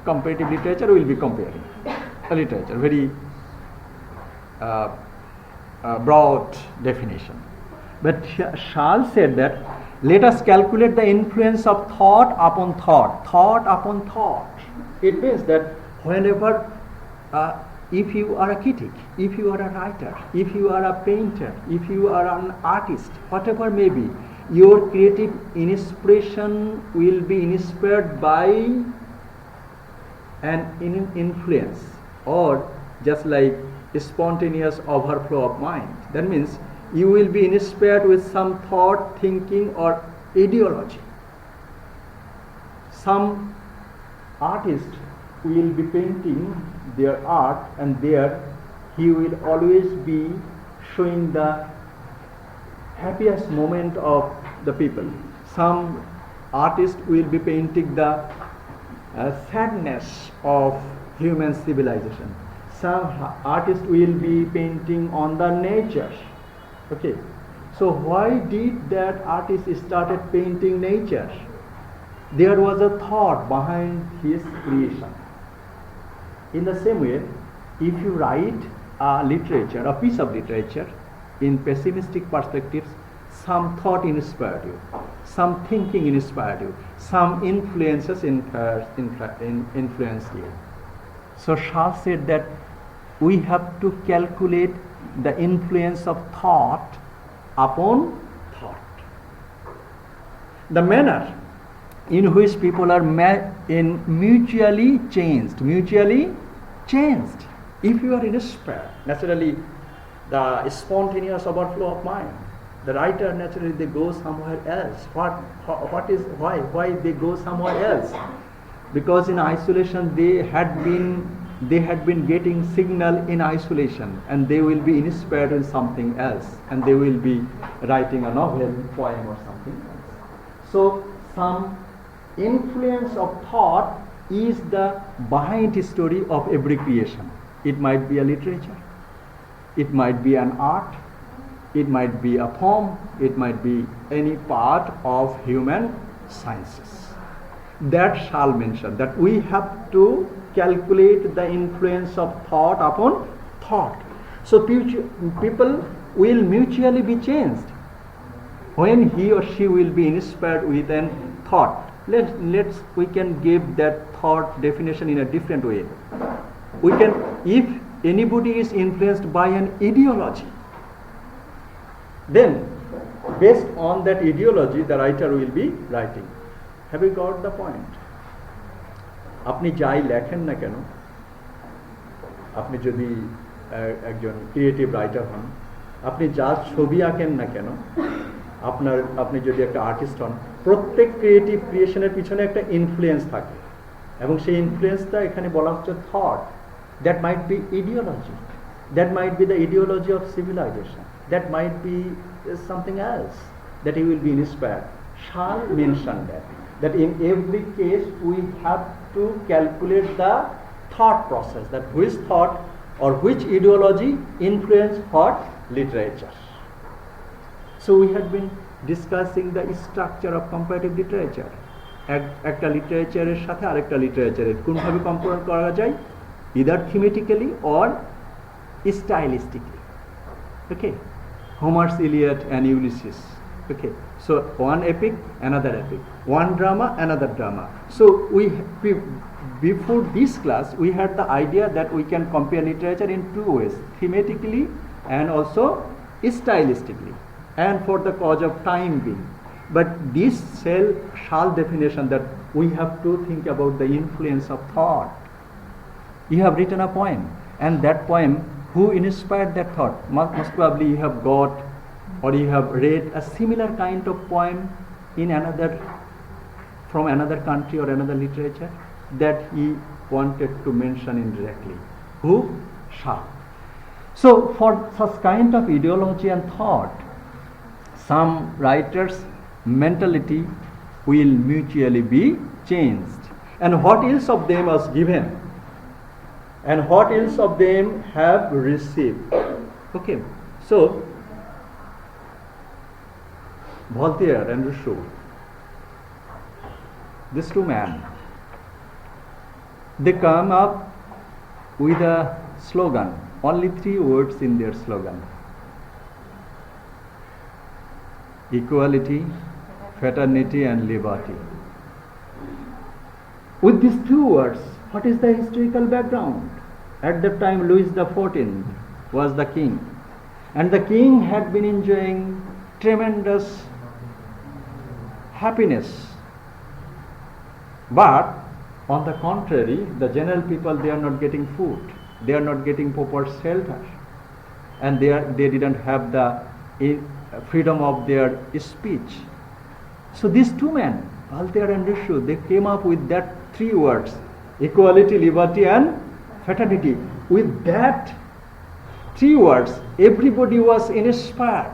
comparative literature, we will be comparing a literature, very broad definition. But Schall said that let us calculate the influence of thought upon thought, thought upon thought. It means that whenever, if you are a critic, if you are a writer, if you are a painter, if you are an artist, whatever may be, your creative inspiration will be inspired by an influence, or just like a spontaneous overflow of mind. That means you will be inspired with some thought, thinking, or ideology. Some artist will be painting their art, and there he will always be showing the happiest moment of the people. Some artist will be painting the sadness of human civilization. Some artist will be painting on the nature. Okay, so why did that artist started painting nature? There was a thought behind his creation. In the same way, if you write a piece of literature in pessimistic perspectives, some thought inspired you, some thinking inspired you, some influences influenced you. So Schall said that we have to calculate the influence of thought upon thought. The manner in which people are mutually changed. If you are inspired, naturally the spontaneous overflow of mind. The writer, naturally they go somewhere else. Why they go somewhere else? Because in isolation they had been getting signal in isolation, and they will be inspired in something else, and they will be writing a novel, poem, or something else. So some influence of thought is the behind story of every creation. It might be a literature, it might be an art, it might be a poem, it might be any part of human sciences. That Schall mentioned that we have to calculate the influence of thought upon thought. So people will mutually be changed when he or she will be inspired with an thought. We can give that thought definition in a different way. If anybody is influenced by an ideology, then based on that ideology the writer will be writing. Have you got the point? আপনি যাই লেখেন না কেন, আপনি যদি একজন creative writer হন, আপনি যা ছবি আঁকেন না কেন, আপনি যদি একটা আর্টিস্ট হন, প্রত্যেক ক্রিয়েটিভ ক্রিয়েশনের পিছনে একটা ইনফ্লুয়েন্স থাকে, এবং সেই ইনফ্লুয়েন্সটা এখানে বলা হচ্ছে thought. That might be ideology, that might be the ideology of civilization, that might be something else that he will be inspired. Schall mentioned that in every case we have to calculate the thought process, that which thought or which ideology influence what literature. So we had been discussing the structure of comparative literature. একটা লিটারেচারের সাথে আরেকটা লিটারেচারের কোনভাবে compare করা যায়, either thematically or stylistically. Okay, Homer's Iliad and Ulysses. Okay, so one epic, another epic, one drama, another drama. So we before this class we had the idea that we can compare literature in two ways, thematically and also stylistically, and for the cause of time being. But this Schall definition that we have to think about the influence of thought. You have written a poem, and that poem, who inspired that thought? Most probably you have got or you have read a similar kind of poem in from another country or another literature that he wanted to mention indirectly. Who? Schall. So for such kind of ideology and thought, some writers' mentality will mutually be changed, and what else of them was given, and what else of them have received. Okay, so Voltaire and Rousseau, these two men, They come up with a slogan, only 3 words in their slogan: equality, fraternity and liberty. With these 2 words, what is the historical background? At that time, Louis XIV was the king, and the king had been enjoying tremendous happiness. But on the contrary, the general people, they are not getting food, they are not getting proper shelter, and they didn't have the freedom of their speech. So these 2 men, Voltaire and Rousseau, they came up with that 3 words: equality, liberty and fraternity. With that 3 words, everybody was inspired,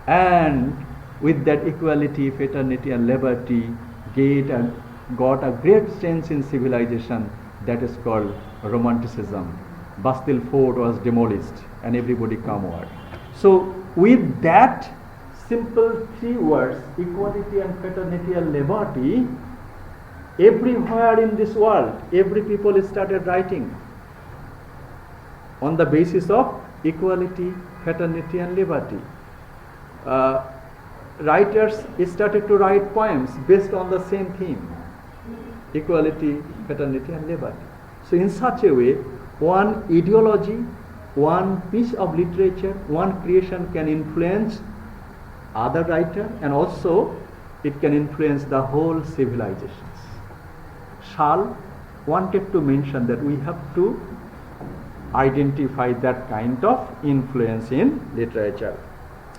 and with that equality, fraternity and liberty, got a great sense in civilization that is called Romanticism. Bastille Fort was demolished and everybody come over. So with that simple 3 words, equality and fraternity and liberty, everywhere in this world, every people started writing on the basis of equality, fraternity and liberty. Writers started to write poems based on the same theme: equality, fraternity and liberty. So in such a way, one ideology, one piece of literature, one creation can influence other writer, and also it can influence the whole civilizations. Schall wanted to mention that we have to identify that kind of influence in literature.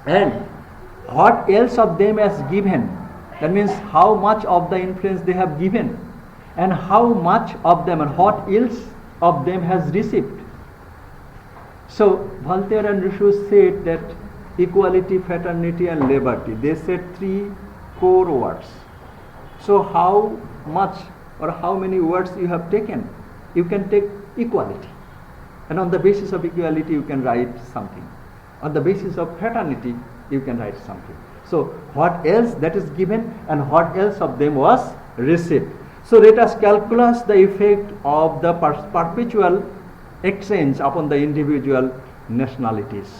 And what else of them has given, that means how much of the influence they have given, and how much of them and what else of them has received. So Voltaire and Rousseau said that equality, fraternity and liberty, they said 3 core words. So how much or how many words you have taken? You can take equality, and on the basis of equality you can write something. On the basis of fraternity you can write something. So what else that is given and what else of them was received? So let us calculate the effect of the perpetual exchange upon the individual nationalities.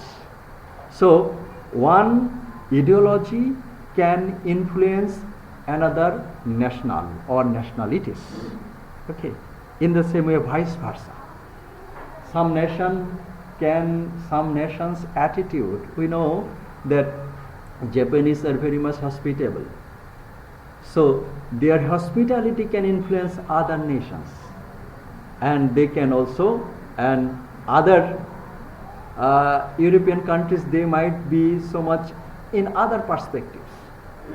So one ideology can influence another national or nationalities. Okay. In the same way, vice versa. Some nations' attitude, we know that Japanese are very much hospitable. So their hospitality can influence other nations, and they can also, and other European countries, they might be so much in other perspectives.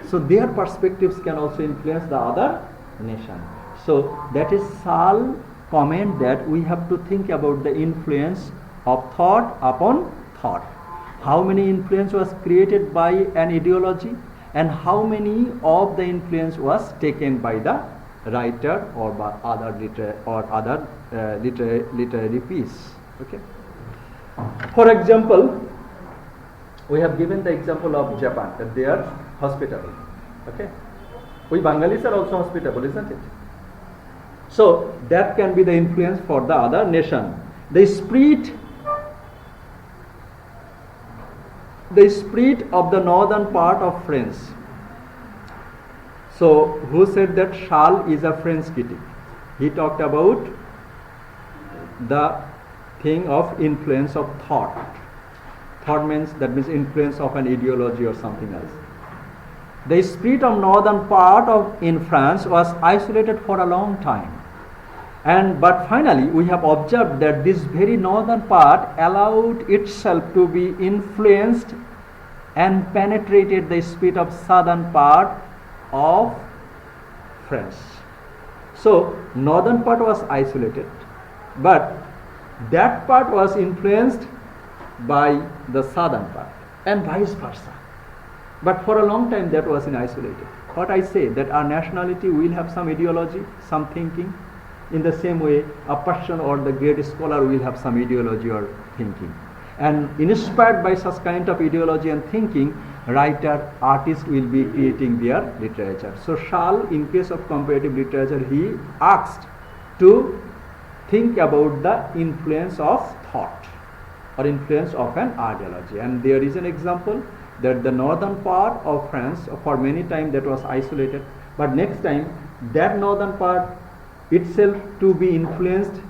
So their perspectives can also influence the other nation. So that is Schall comment that we have to think about the influence of thought upon thought. How many influence was created by an ideology, and how many of the influence was taken by the writer or by other literary piece. Okay. For example, we have given the example of Japan, that they are hospitable. Okay. We Bengalis are also hospitable, isn't it? So that can be the influence for the other nation. The spirit of the northern part of France. So who said that Schall is a French critic? He talked about the thing of influence of thought. Thought means, that means influence of an ideology or something else. The spirit of northern part in France was isolated for a long time. But finally we have observed that this very northern part allowed itself to be influenced and penetrated the spirit of southern part of France. So northern part was isolated, but that part was influenced by the southern part, and vice versa. But for a long time that was isolated. What I say, that our nationality will have some ideology, some thinking. In the same way, a person or the great scholar will have some ideology or thinking. And inspired by such kind of ideology and thinking, writer, artist will be creating their literature. So Schall, in case of comparative literature, he asked to think about the influence of thought or influence of an ideology. And there is an example that the northern part of France for many time that was isolated, but next time that northern part itself to be influenced